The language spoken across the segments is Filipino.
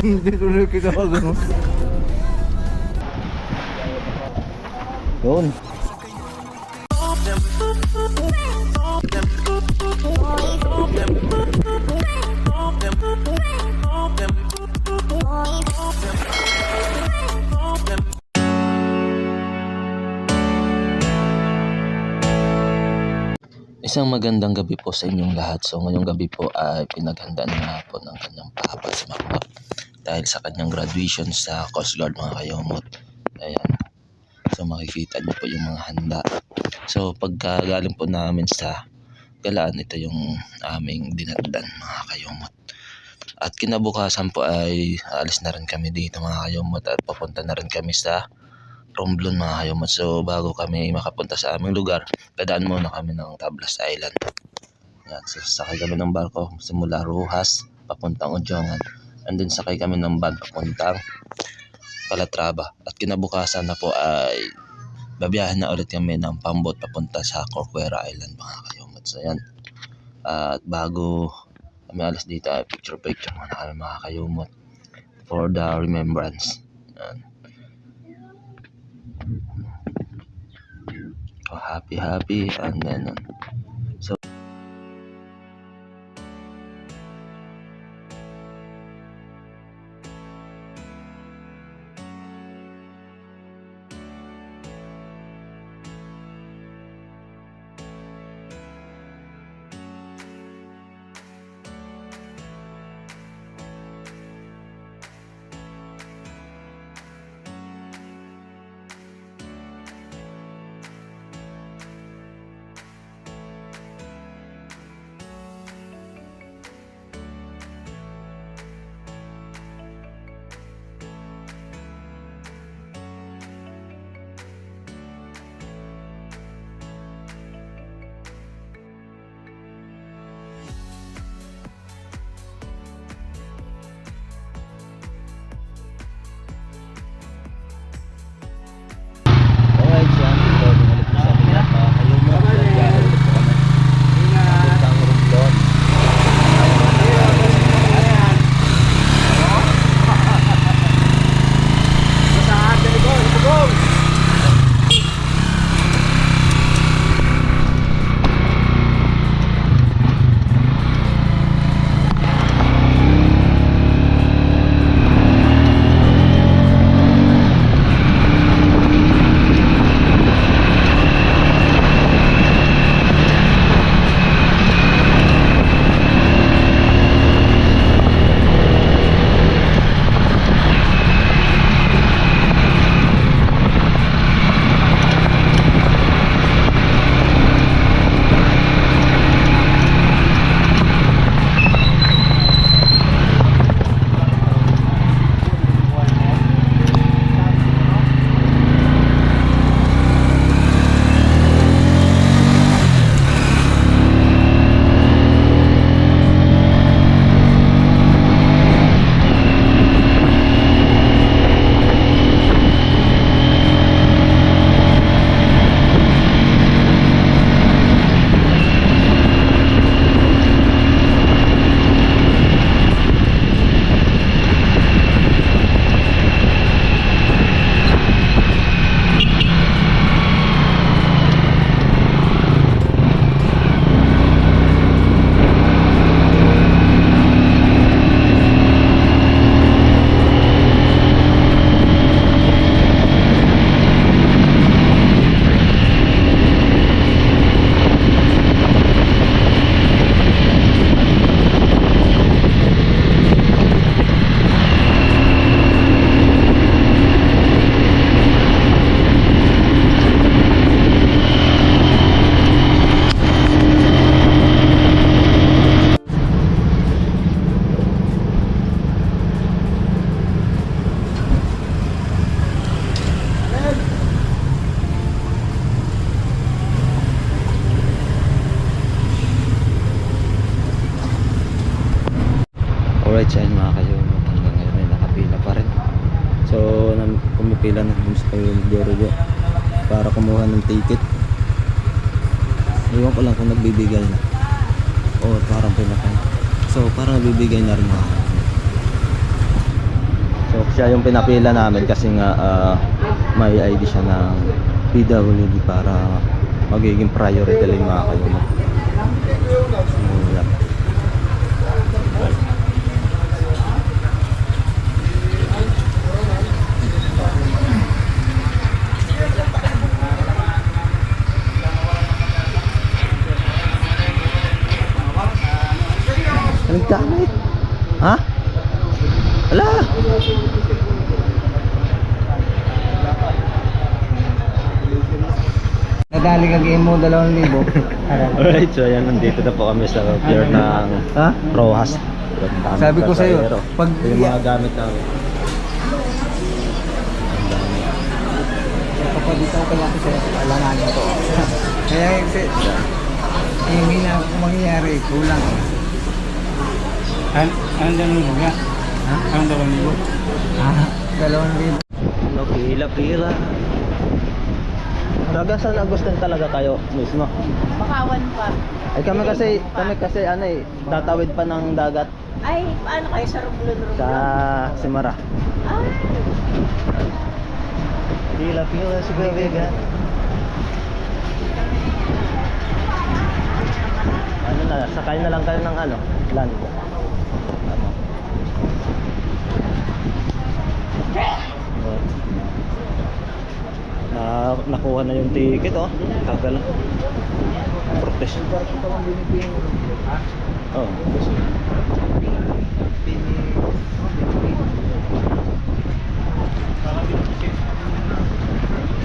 Hindi tuloy kita ka gano'n. Yun. Isang magandang gabi po sa inyong lahat. So ngayong gabi po ay pinaghandaan na po ng kanyang papa si Makmak dahil sa kanyang graduation sa Coast Guard mga kayomot. Ayan. So makikita niyo po yung mga handa. So pagkagaling po namin sa galaan, ito yung aming dinatdan mga kayomot. At kinabukasan po ay alis na rin kami dito mga kayomot at papunta na rin kami sa Romblon mga kayomot. So bago kami makapunta sa aming lugar, dadaan muna kami ng Tablas Island. Yan, so sakay kami ng barko simula Rojas papuntang Ojongan. And then sakay kami ng van papuntang Calatrava. At kinabukasan na po ay babiyahin na ulit kami ng pambot papunta sa Corcuera Island mga kayomot. So yan. At bago kami alas dito ay picture muna kami mga kayomot for the remembrance. Yan. Oh, happy and then so Alright, so yun mga kayomot, hanggang ngayon ay nakapila pa rin. So pumipila na dun sa kayo Dorojo para kumuha ng ticket. Iwan ko lang kung nagbibigay na o parang pinaka. So parang nagbibigay na rin mga. Siya yung pinapila namin kasi nga may ID siya ng PWD para magiging priority lang mga kayumot. Ayan. Anong gamit? Ha? Ala! Nadali ka game mo 2,000. Alright, so ayan, nandito na po kami sa pier ng Ha? Rojas. Sabi ko sa'yo, pag Ito yung mga gamit namin. kapag ikaw kalaki sa alangan ko. Kaya hindi na kung mangyayari, kulang. Anong 2,000 nga? Ha? Anong 2,000? Ah, 2,000. No, pila-pila. Taga San Agustin talaga kayo mismo? Bakawan pa. Ay kami kasi ano eh, tatawid pa ng dagat Ay, paano kayo sa Romblon? sa Simara. Ay, Pila-pila si Bebega. Ano na, sakay na lang kayo ng ano, land. Ano? Nakuha na yung ticket oh. Tagal. Protest. Oh.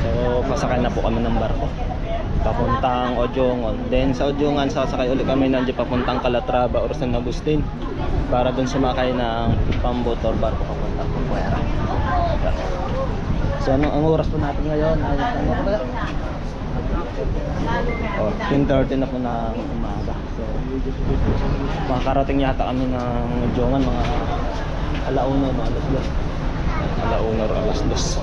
So, pasakay na po kami ng barko. Papuntang Ojongon. Then sa Ojongan, sasakay ulit kami nandiyan papuntang Calatrava or San Agustin para dun sumakay ng pambotor barko papuntang Puerto. So ang oras po natin ngayon ay ano po kaya? 10:30 na po ng umaga. So makakarating yata kami ng Ojongan mga alauna, mga alas 2. Alauna or alas 2.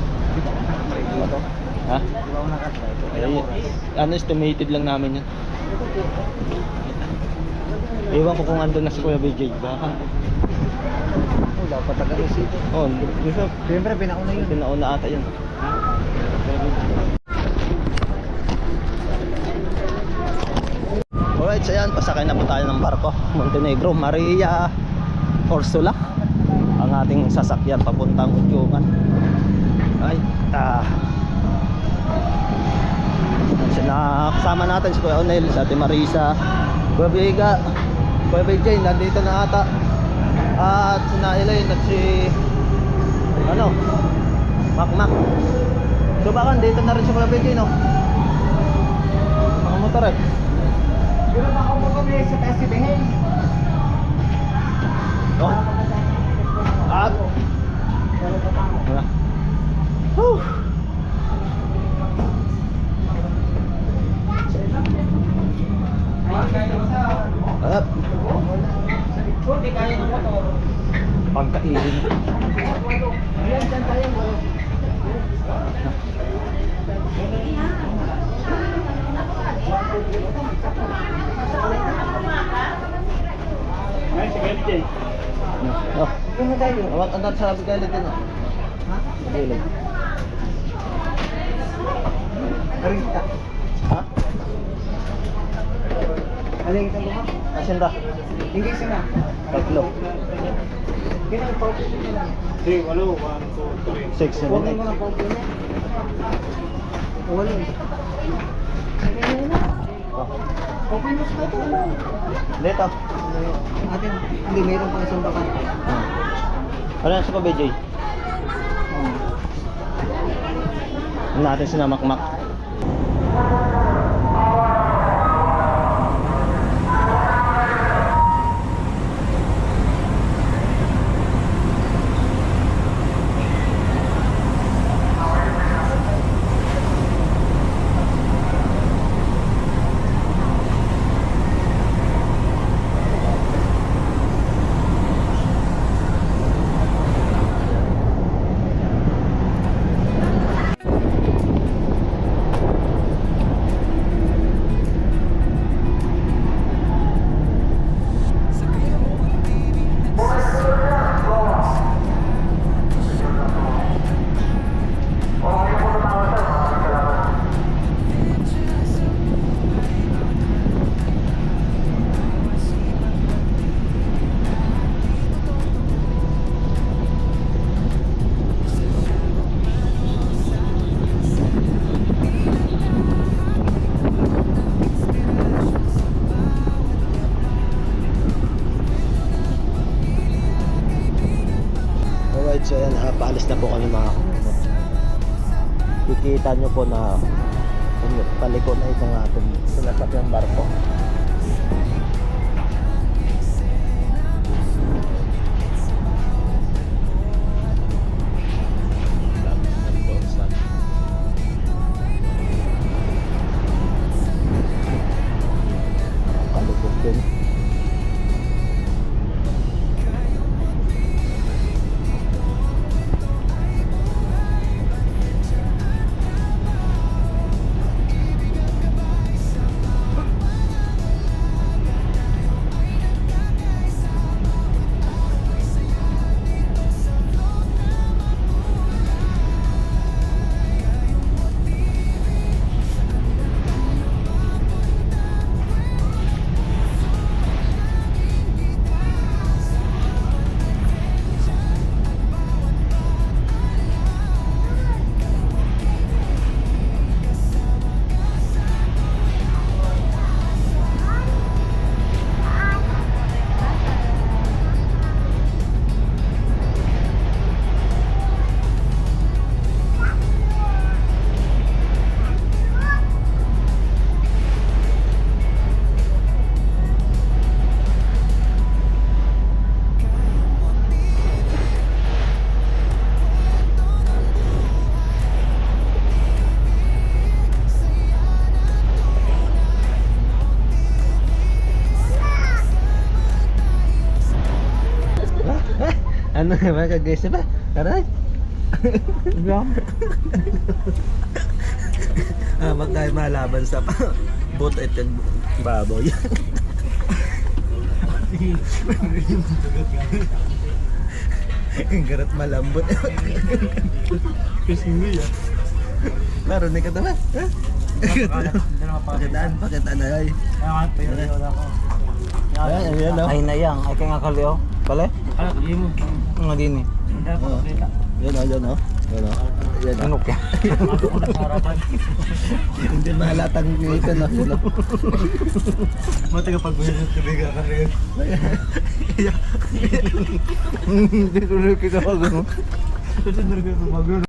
Ha? Ay, ano, estimated lang namin yan. Ewan ko kung andun na si Kuya BJ. Baka Wala pa taga-receipt. oh, Siyempre, pinauna yun. pinauna ata yun. Alright, so yan, pasakay na po tayo ng barko. Montenegro, Maria Ursula ang ating sasakyan papuntang Udyungan. Ay, nakasama natin si Kuya Onel, si Ate Marisa, Kuya Biga, Kuya BJ, nandito na ata. At si Nailay at si ano, Makmak. So baka dito na rin si Kuya BJ, no? Mga motor eh. Pero baka mo kami sa taas si Behel. Oh. At wala. Whew. Up. Pagkainin. Ay, sige, Jay. Oh, Ano tayo? awat ang sabi ka ulit ano? Ha? Ulit. Karita. Ha? Alin ka ba? Asin ba? Hindi sila. Tatlo. Ganun, paupo mo lang. 6, 7, Huwag mo 8. lang paupo mo. Wala. Oh. Paupo mo sa ito. Dito. Atin, hindi, mayroon pang isang baka. Ano yan sa Kuya BJ? Ano natin sinamakmak? Alright, so yan, paalis na po kami mga kumot. Kikita nyo po na paliko na itong ating sinasakyan barko. Palubog din. Ano naman guys ba? Aray. Magkaya malaban sa boat at baboy. Garat malambot. Kasi mo yan. Laro ni ka tama? Pakitaan na ay. Ayan, Ay nayang, ay kaya nga kalio. Pala? Nga din eh. Yan o. Ano kaya? Hindi mahalatang ito na. Mataga pag-buhay ng tubig ka rin. Hindi tuloy kita mag-ano. Tuloy kita mag-ano.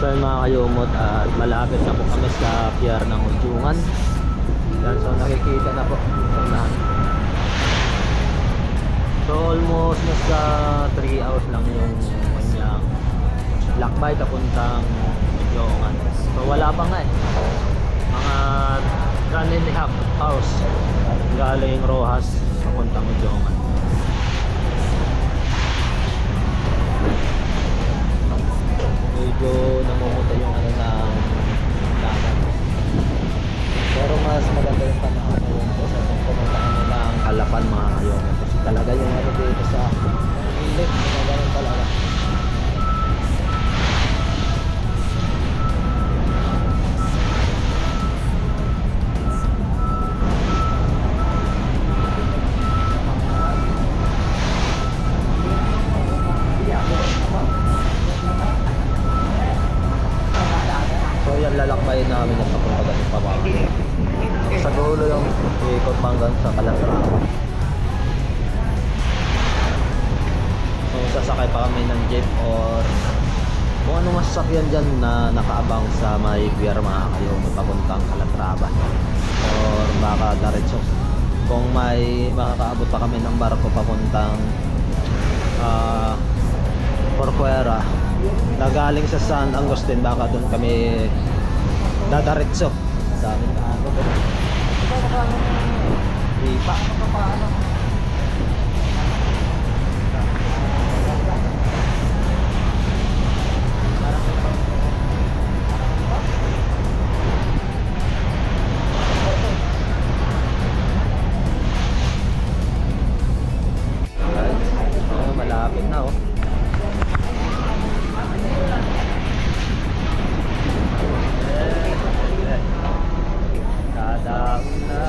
So yun mga kayumot, at malapit na po kami sa pier ng Ujungan. Yan, so nakikita na po. So almost nasa 3 hours lang yung kanyang lakbay papuntang Ujungan. So wala pa nga eh. Mga 1.5 hours galing Rojas papuntang Ujungan. Medyo namumuta yung ano ng dagat. Pero mas maganda yung panahon ngayon kasi kung pumuntaan nyo ng Halapan mga kayon. Kasi talaga yung ano dito sa inlet, ganun talaga. So yan, lalakbayin namin yung papunta galing pababa. Sa dulo yung ikot hanggang sa Calatrava. So sasakay pa kami ng jeep or kung ano masasakyan dyan na nakaabang sa may pier mga kayo, papuntang Calatrava. Or baka diretso kung may makakaabot pa kami ng barko papuntang Porquera na galing sa San Agustin, baka doon kami dadaretso. Dami na ano ba? Ipa. Malapit na oh. Dadaon na.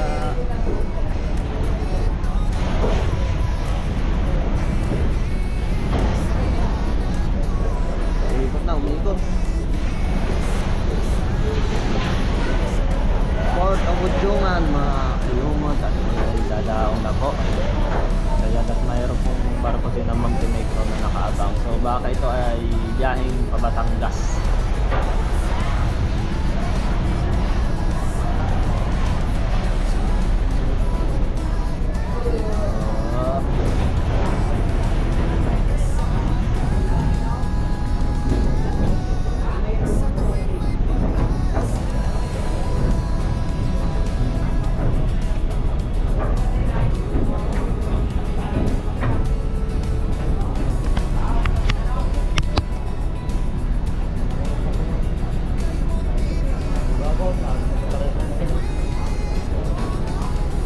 Udyungan, mga kayumot at mga dadaong na po. Kaya at mayroon pong barko din ng Montenegro na nakaabang. So baka ito ay biyaheng pabatangas.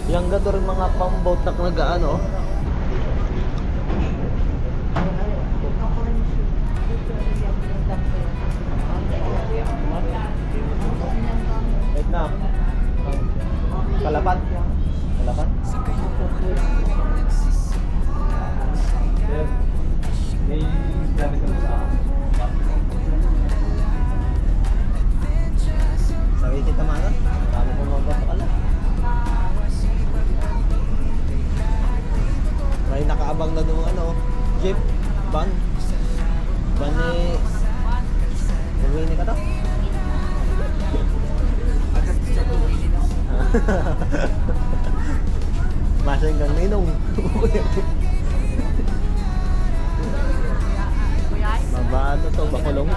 Yang gato rin mga pang-boat na nag-ano. Vietnam. Kalapan. Kalapan. May gamit kami sa sabi kita mana? Kami kung magpapakala. May nakaabang na doon ano, jeep, van ni Uwini ka to? Masing kang ninong. Mabado to, bakulong.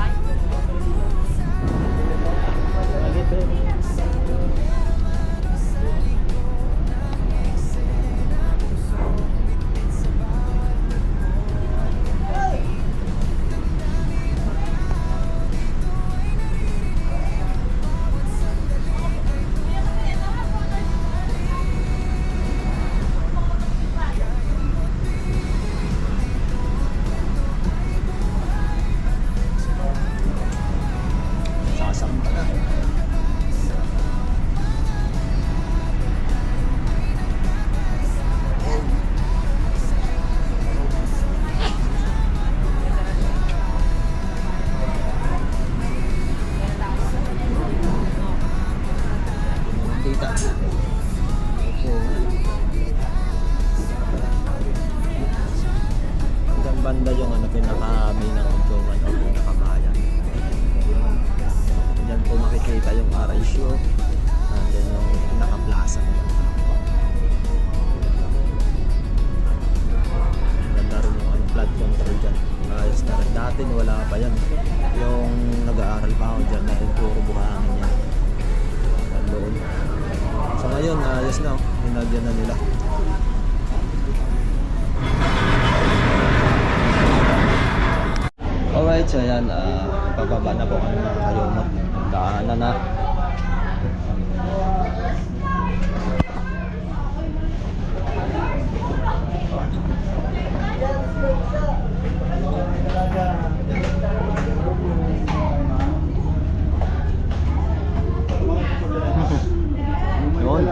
Banda yung ano, pinaka-main ng Udyungan o pinaka-bayan. Diyan po makikita yung RSU. Diyan yung pinaka-plaza. Ganda rin yung ano, flood control dyan. Ayos na rin. Dati wala pa yan. Yung nag-aaral pa ako dyan na yung puro buhangin yan. Doon. So ngayon, ayos na. Hinagyan na nila. Alright, so ayan, pababa na po kami ng Kayumot. Daanan na. Yun.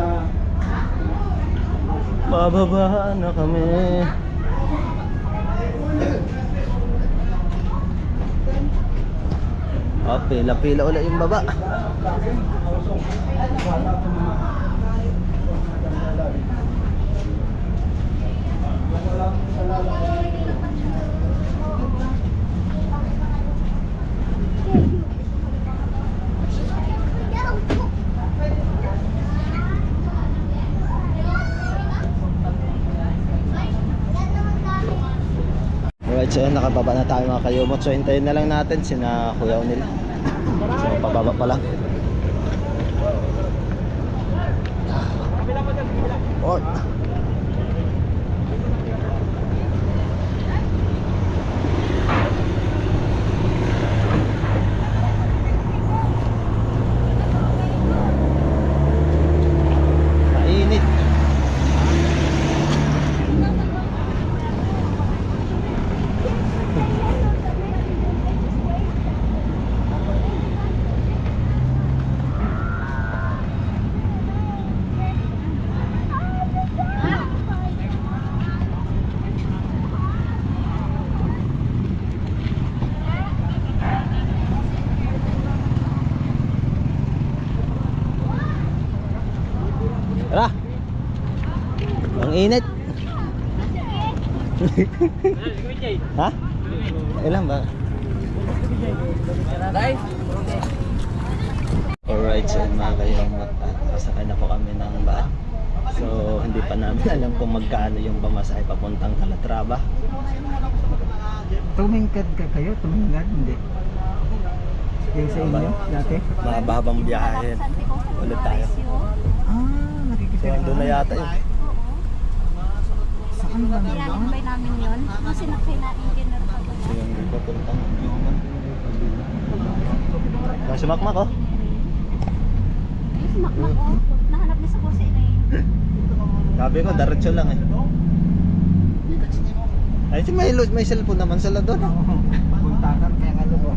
Bababa na kami. Oh, pila-pila ulit yung baba. Alright, so nakababa na tayo mga Kayumot. So hintayin na lang natin sina Kuya Unil. So pababa pa lang. Oh. Mainit. Tara! Ang init! Ha? Ilan ba? Alright, so yun mga kayomot, at kasakay na po kami ng van. So hindi pa namin alam kung magkano yung pamasahe papuntang Calatrava. Tumingkad ka kayo? Tumingkad? Hindi. Yung sa inyo dati? Mahabang biyahe ulit tayo. Ah, So nakikita doon na yata yun. Saan ba na ba? Inanambay namin yun. Kasi nakinain pa ba? So yung papuntang Joman. Si Makmak oh. Ay, sumakmak ko. Nahanap na sa kursi na yun. Sabi ko, diretso lang eh. Ay, si may cellphone naman sila doon. Oh. Buntakan kaya nga lubo.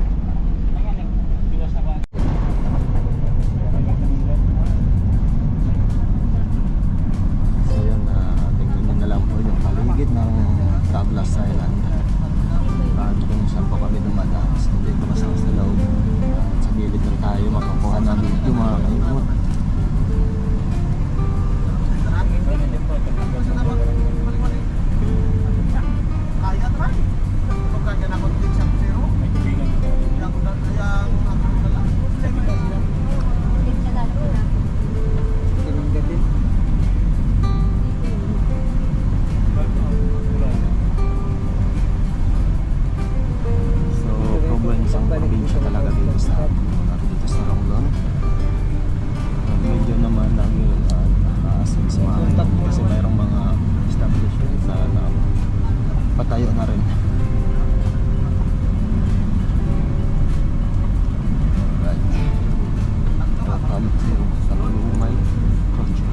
So yun, tingnan nyo na lang po yung paligid ng Tablas Island. At kung saan po kami dumadaan. So dito masang sa loob. At sa gilid lang tayo makakuha namin yung mga kaibot. Tumingkad din. So, probinsang probinsya talaga dito sa Romblon. Medyo naman lagi naasin sa mga kasi mayroong mga establishment na patayo na rin. Right. Welcome to Salumay Culture.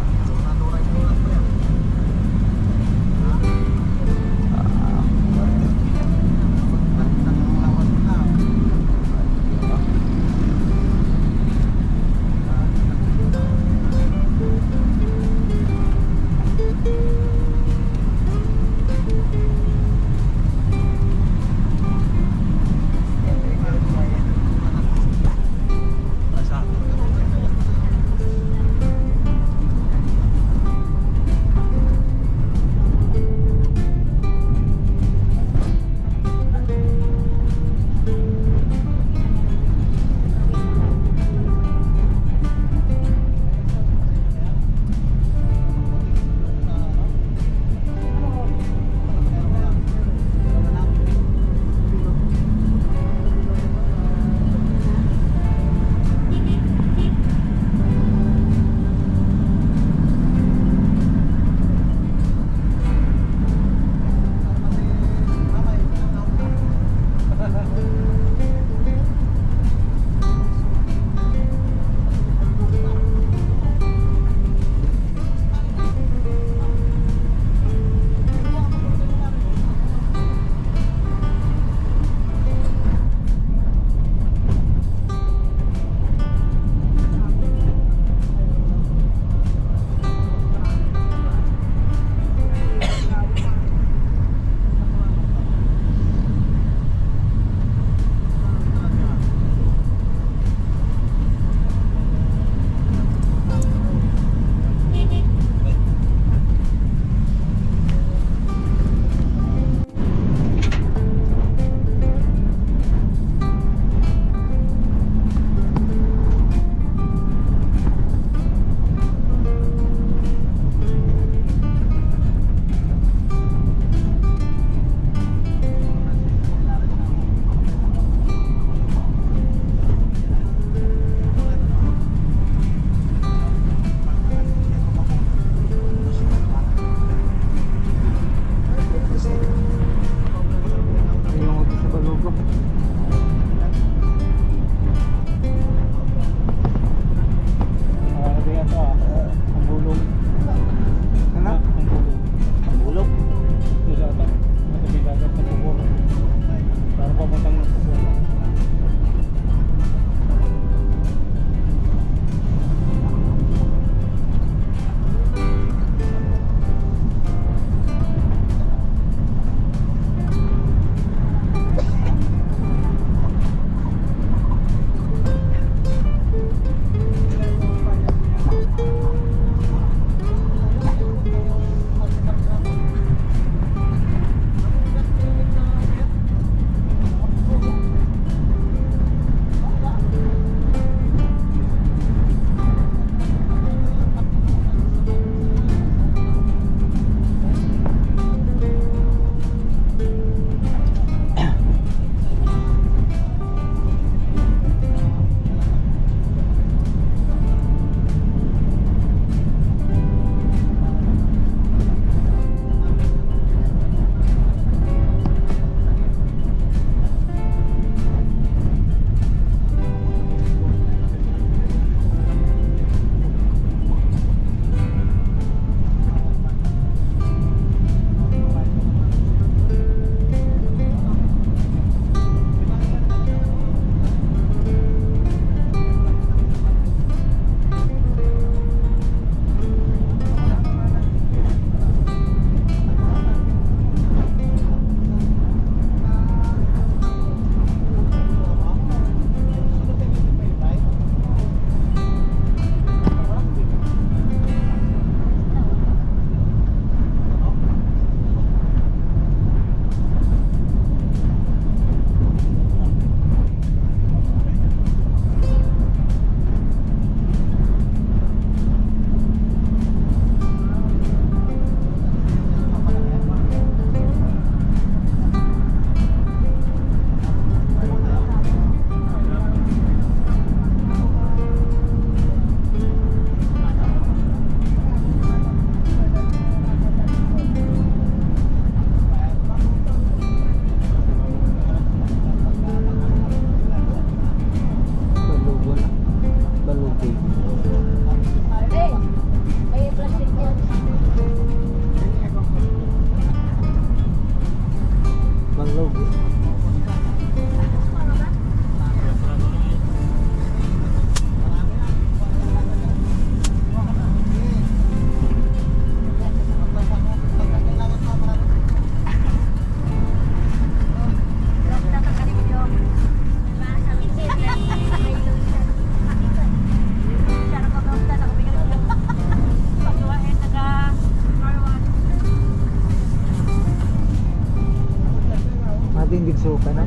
suka na.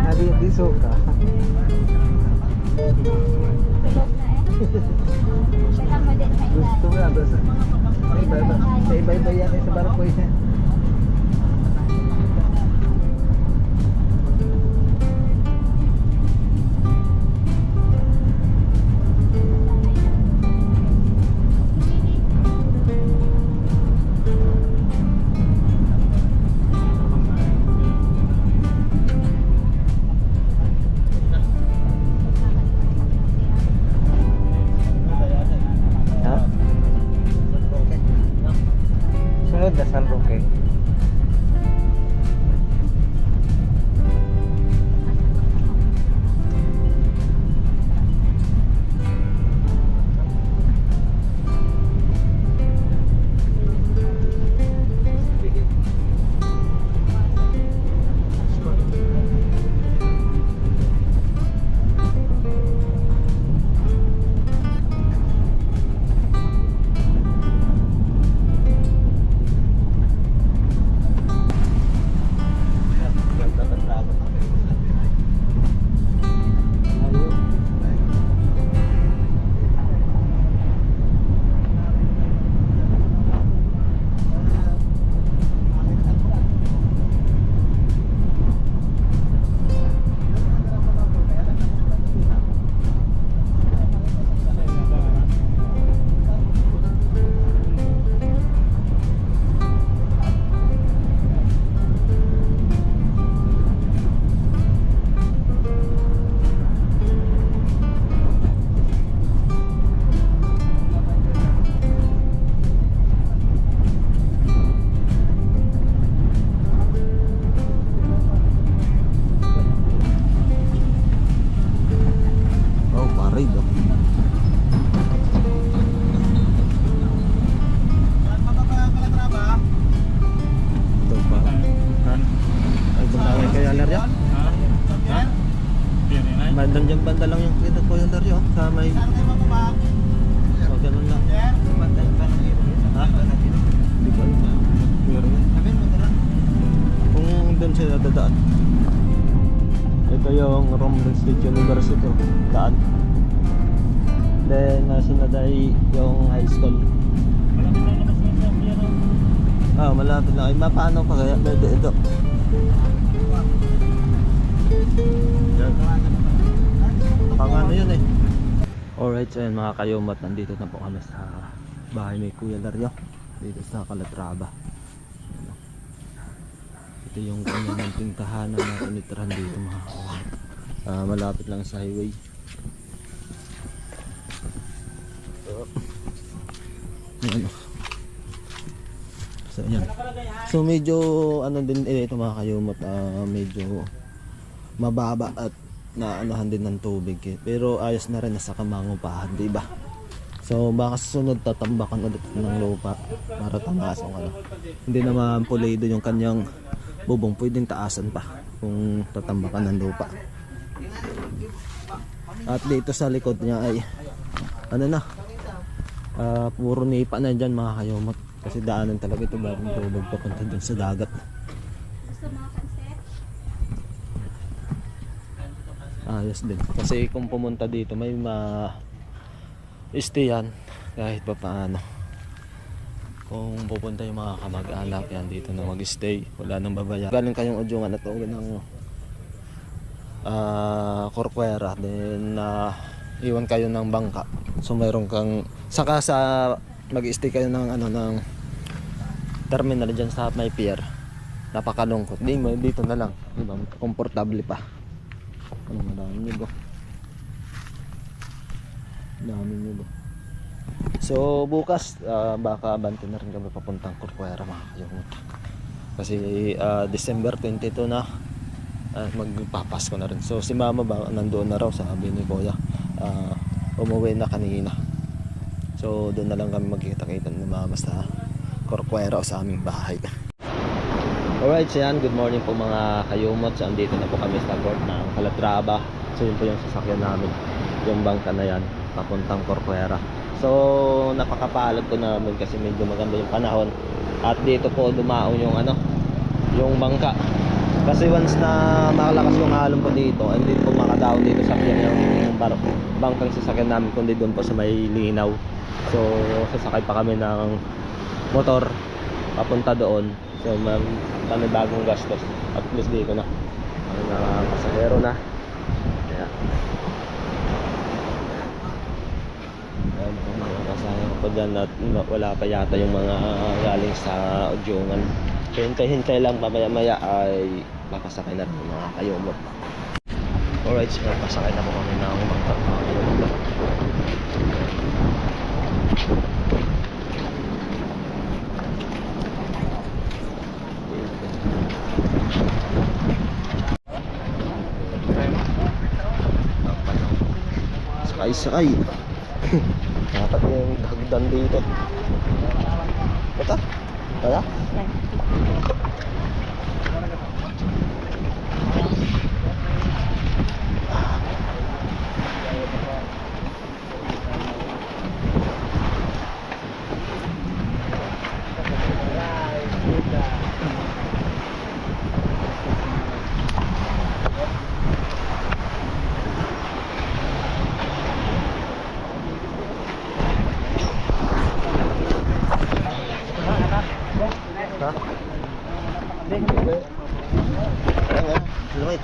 Ha? Di suka. Tulog na eh. Kailangan mo din Gusto mainay. mo na sa iba-iba. Sa iba-iba yan sa barko yan. Ha? Sunod na San Roque. Oh, parid oh. Ito pa. Ha? Ay, bunawin kayo alerya? Ha? Bandang dyan banda lang yung kita ko yung alerya oh. Sa may... O, ganun lang. Ha? Hindi ko alam. Pero, kung doon sila dadaan. Ito yung Romblon State University daan. Then sinaday yung high school. Malapit lang. Ay, paano pa kaya? Ito. Yan. Pang ano yun eh. Alright, so yun mga kayumat, nandito na po kami sa bahay ni Kuya Dario dito sa Calatrava. Ito yung kanyang tintahanan na tinitirahan dito mga kayumat. Malapit lang sa highway. Ano. So yan. So medyo ano din ito mga kayumot, medyo mababa at naanohan din ng tubig eh. Pero ayos na rin, nasa kamangupahan, di ba? So baka susunod tatambakan ulit ng lupa para tamaas ang ano. Hindi naman pulido yung kanyang bubong, pwedeng taasan pa kung tatambakan ng lupa. At dito sa likod niya ay ano na, puro nipa na dyan mga kayumot. Kasi daanan talaga ito bagong tubig papunta dun sa dagat. Gusto mga pansit? Ayos din. Kasi kung pumunta dito may ma-stayan kahit pa paano. Kung pupunta yung mga kamag-anak yan dito na mag-stay, wala nang babayaran. Galing kayong Udyungan at uwi ng Corcuera, then iwan kayo ng bangka. So mayroon kang saka sa mag-stay kayo ng ano ng terminal diyan sa may pier. Napakalungkot. Dito na lang, di ba? Komportable pa. Ano madami niyo ba? Dami niyo ba? So bukas baka abante na rin kami papuntang Corcuera mga kayumot. Kasi December 22 na magpapasko na rin. So si mama ba nandoon na raw, sabi ni Kuya. Umuwi na kanina. So doon na lang kami magkita-kita ni mama sa Corcuera o sa aming bahay. Alright, so yan, good morning po mga kayumot. So andito na po kami sa port ng Calatrava. So yun po yung sasakyan namin, yung bangka na yan papuntang Corcuera. So napakapalad po namin kasi medyo maganda yung panahon. At dito po dumaon yung ano, yung bangka. Kasi once na makalakas yung alon po dito, hindi po makadaon dito sa piyan yung bangkang sasakyan namin, kundi doon po sa may linaw. So sasakay pa kami ng motor papunta doon. So may bagong gastos. At least dito na ano na pasahero na. Kaya ayan po mga pasahero po dyan, at wala pa yata yung mga galing sa Udyongan. So hintay-hintay lang, mamaya-maya ay makasakay na rin yung mga kayumot. Alright, so pasakay na po kami ng bangkang mga kayumot. Sakay-sakay. Dapat yung hagdan dito. Ito? Wala? Ha? Hindi. Ayan nga, lumit.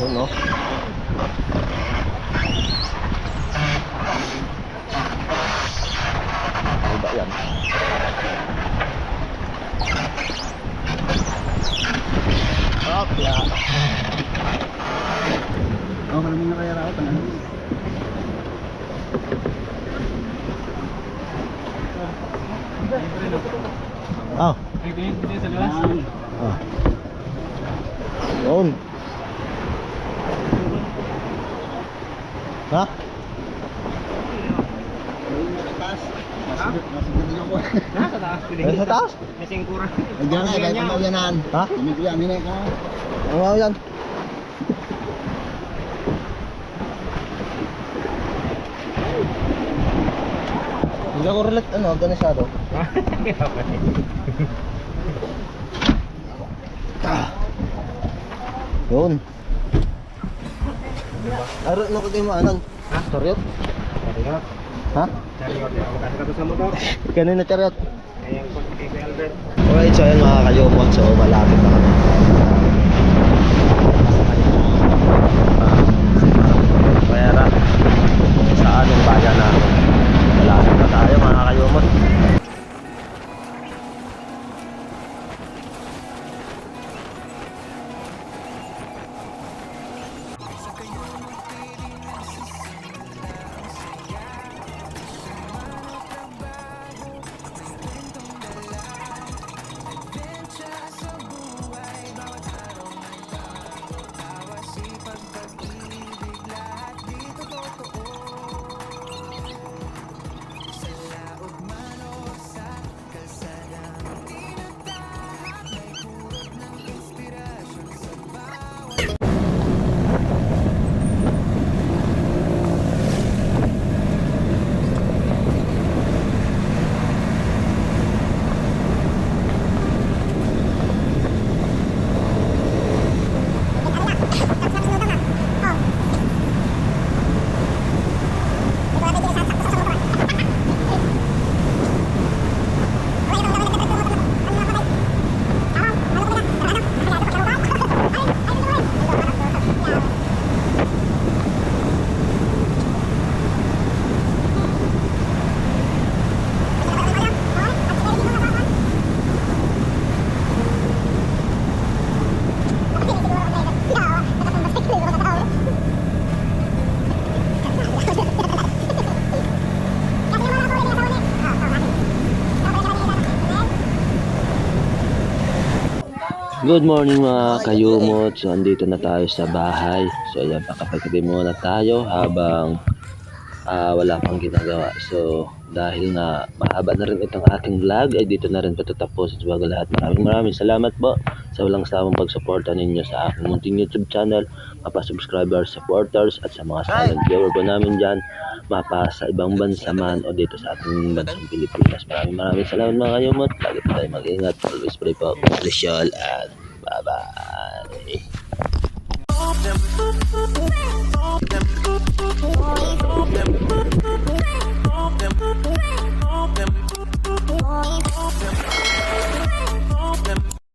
Yun, no? Ano ba yan? Yeah. Oh, malamig na kaya raw. Oh. Ah. Yun. Ha? Nasa taas. Ay, sa taas? May singkura. Diyan nga, kahit kumauyanan. Ha? Lamig yan, minay ka. Ano nga yan? Hindi ako relate, ano, organisado. Yun. Aro, ano ko kayo maanan? Ha? Chariot? Ha? Kanina chariot? Alright, so ayun mga kayumot, so malapit na kami. Pera sa anong bayan namin. Malapit na tayo mga kayumot. Good morning mga kayumot. So andito na tayo sa bahay. So ayan, pakapagkape muna tayo habang wala pang ginagawa. So dahil na mahaba na rin itong ating vlog, ay dito na rin patatapusin sa bago lahat. Maraming salamat po sa walang sawang pagsuporta ninyo sa aking munting YouTube channel, mapa subscribers, supporters, at sa mga silent viewer po namin dyan, mapa sa ibang bansa man o dito sa ating bansang Pilipinas. Maraming salamat mga kayumot. Lagi po tayo mag-ingat. Always pray po. Bless you all and bye-bye.